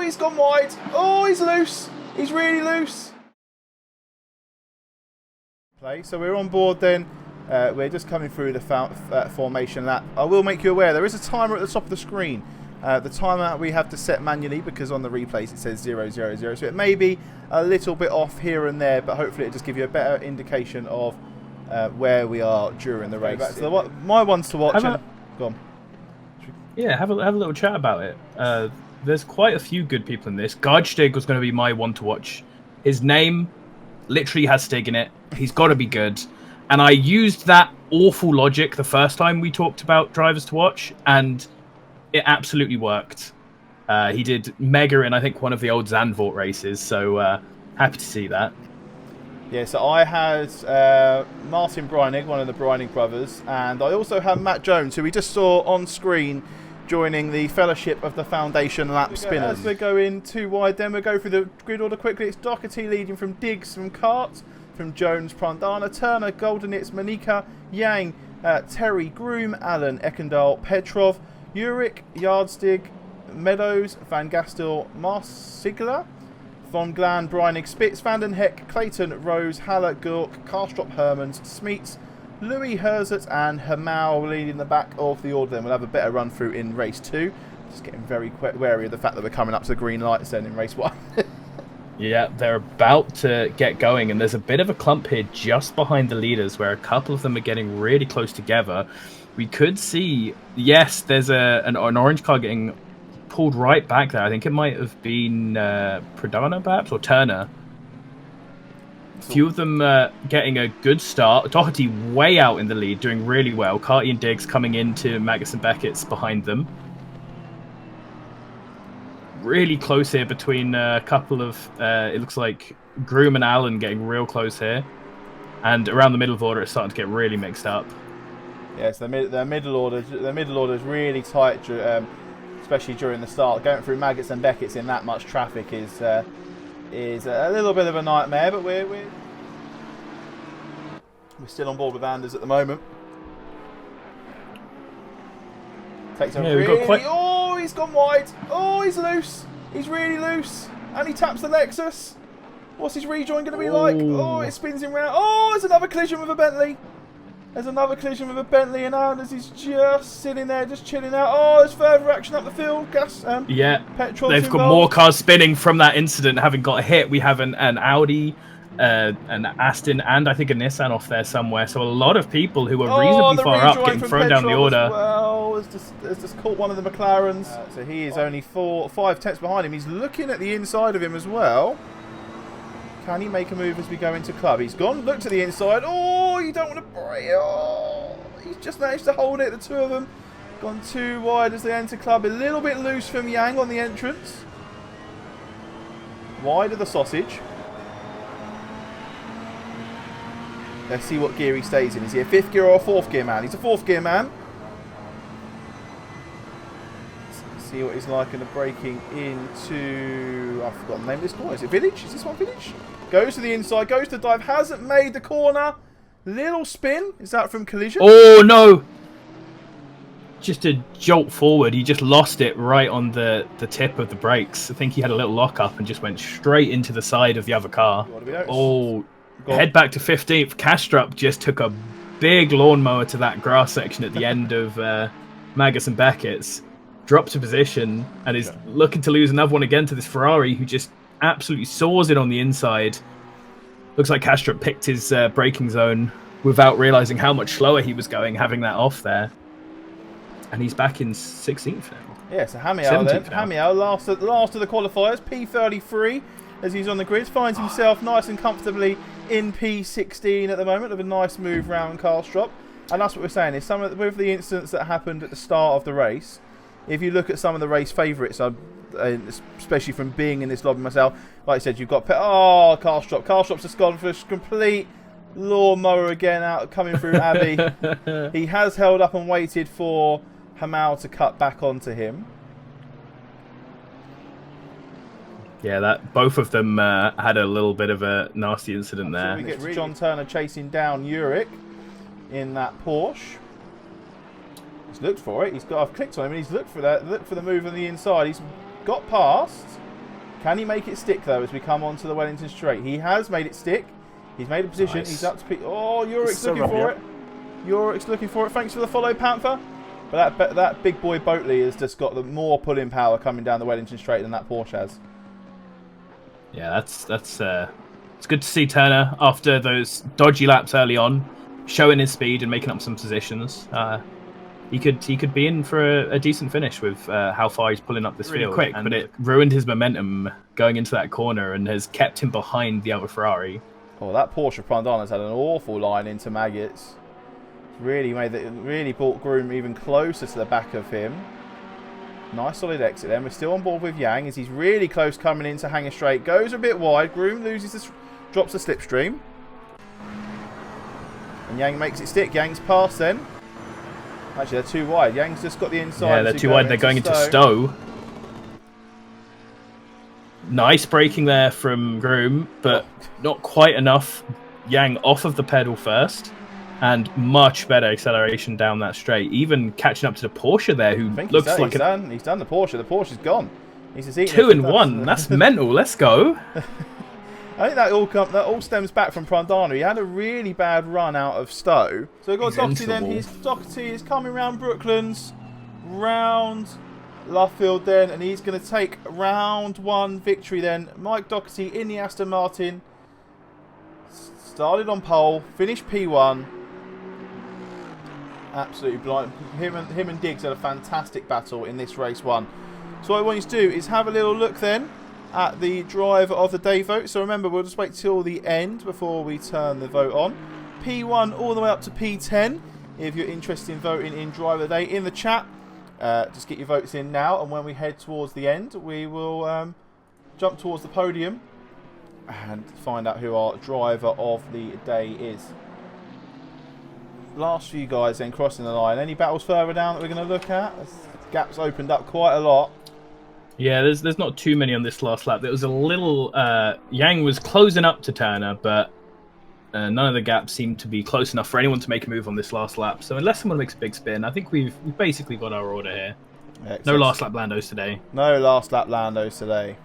he's gone wide. Oh, he's loose. He's really loose. So we're on board then. We're just coming through the formation lap. I will make you aware there is a timer at the top of the screen. The timer we have to set manually because on the replays it says 000. So it may be a little bit off here and there, but hopefully it'll just give you a better indication of where we are during the race. So my ones to watch. Go on. Yeah, have a little chat about it. There's quite a few good people in this. Gardsteig was going to be my one to watch. His name literally has Stig in it. He's got to be good. And I used that awful logic the first time we talked about drivers to watch, and it absolutely worked. He did mega in, I think, one of the old Zandvoort races, so happy to see that. Yeah, so I had Martin Breinig, one of the Breinig brothers, and I also had Matt Jones, who we just saw on screen joining the Fellowship of the Foundation Lap Spinners. As we go in too wide, then we'll go through the grid order quickly. It's Doherty leading from Diggs, from Kart, from Jones, Prandana, Turner, Goldenitz, Manika, Yang, Terry, Groom, Allen, Eckendal, Petrov, Uric, Yardstig, Meadows, Van Gastel, Marsigler, Von Glan, Breinig, Spitz, Vanden Heck, Clayton, Rose, Haller, Gurk, Karstrup, Hermans, Smeets, Louis Herzert and Hamau leading the back of the order. Then we'll have a better run through in race 2. Just getting very wary of the fact that we're coming up to the green lights then in race 1. Yeah, they're about to get going, and there's a bit of a clump here just behind the leaders where a couple of them are getting really close together. We could see, yes, there's an orange car getting pulled right back there. I think it might have been Pradana perhaps, or Turner. A few of them getting a good start. Doherty way out in the lead, doing really well. Carty and Diggs coming into Magus and Beckett's behind them. Really close here between a couple of, it looks like Groom and Allen getting real close here. And around the middle of order, it's starting to get really mixed up. Yes, the middle order is really tight, especially during the start. Going through Maggots and Beckett's in that much traffic is a little bit of a nightmare, but we're still on board with Anders at the moment. Takes a oh, he's gone wide. Oh, he's loose. He's really loose. And he taps the Lexus. What's his rejoin going to be like? Oh, it spins him round. Oh, there's another collision with a Bentley. There's another collision with a Bentley, and Anders is just sitting there, just chilling out. Oh, there's further action up the field. Yeah, Petrol's they've got more cars spinning from that incident, having got hit. We have an Audi, an Aston, and I think a Nissan off there somewhere. So a lot of people who are reasonably far up getting thrown down the order. Well, has just caught one of the McLarens. So he is only 5 tenths behind him. He's looking at the inside of him as well. Can he make a move as we go into club? He's gone, look to the inside. Oh, you don't want to break. Oh, he's just managed to hold it, the two of them. Gone too wide as they enter club. A little bit loose from Yang on the entrance. Wide of the sausage. Let's see what gear he stays in. Is he a 5th gear or a 4th gear man? He's a 4th gear man. Let's see what he's like in the braking into... I've forgotten the name of this corner. Is it Village? Is this one Village? Goes to the inside, goes to dive, hasn't made the corner. Little spin. Is that from collision? Oh, no. Just a jolt forward. He just lost it right on the tip of the brakes. I think he had a little lock up and just went straight into the side of the other car. Oh, head back to 15th. Kastrup just took a big lawnmower to that grass section at the end of Magus and Beckett's. Dropped to position and is looking to lose another one again to this Ferrari, who just absolutely saws it on the inside. Looks like Kastrup picked his braking zone without realizing how much slower he was going, having that off there. And he's back in 16th now. Yeah, so Hamiel then. Hamiel, last of the qualifiers, P33, as he's on the grid, finds himself nice and comfortably in P16 at the moment, of a nice move round Karlstrup. And that's what we're saying, is with the incidents that happened at the start of the race, if you look at some of the race favourites, especially from being in this lobby myself, like I said, you've got Karlstrup. Karlstrup's just gone for a complete lawnmower again, coming through Abbey. He has held up and waited for Hamal to cut back onto him. Yeah, both of them had a little bit of a nasty incident there. So we get John Turner chasing down Uric in that Porsche. He's looked for it. I've clicked on him and he's looked for that. Looked for the move on the inside. He's got past. Can he make it stick, though, as we come onto the Wellington Straight? He has made it stick. He's made a position. Nice. He's up to P. Oh, Uric's looking for it. Uric's looking for it. Thanks for the follow, Panther. But that big boy Boatley has just got the more pulling power coming down the Wellington Straight than that Porsche has. Yeah, it's good to see Turner after those dodgy laps early on, showing his speed and making up some positions. He could be in for a decent finish with how far he's pulling up this field. Quick, but it ruined his momentum going into that corner and has kept him behind the other Ferrari. Oh, that Porsche Prandana's had an awful line into Maggots. Really brought Groom even closer to the back of him. Nice solid exit then. We're still on board with Yang as he's really close coming into Hangar Straight. Goes a bit wide. Groom drops the slipstream. And Yang makes it stick. Yang's past then. Actually, they're too wide. Yang's just got the inside. Yeah, they're too wide. They're going into Stowe. Nice braking there from Groom, but not quite enough. Yang off of the pedal first, and much better acceleration down that straight. Even catching up to the Porsche there, who looks like he's done the Porsche. The Porsche's gone. He's just eaten 2 and 1. That's mental. Let's go. I think that all stems back from Prandana. He had a really bad run out of Stowe. So we've got Doherty then. Doherty is coming round Brooklands, round Luffield then, and he's going to take round 1 victory then. Mike Doherty in the Aston Martin. Started on pole, finished P1. Absolutely blind. Him and Diggs had a fantastic battle in this race 1. So what I want you to do is have a little look then at the driver of the day vote. So remember, we'll just wait till the end before we turn the vote on. P1 all the way up to P10. If you're interested in voting in driver of the day, in the chat, just get your votes in now. And when we head towards the end, we will jump towards the podium and find out who our driver of the day is. Last few guys then crossing the line. Any battles further down that we're going to look at? Gaps opened up quite a lot. Yeah, there's not too many on this last lap. There was a little... Yang was closing up to Turner, but none of the gaps seemed to be close enough for anyone to make a move on this last lap. So unless someone makes a big spin, I think we've basically got our order here. Excellent. No last lap Landos today. No last lap Landos today.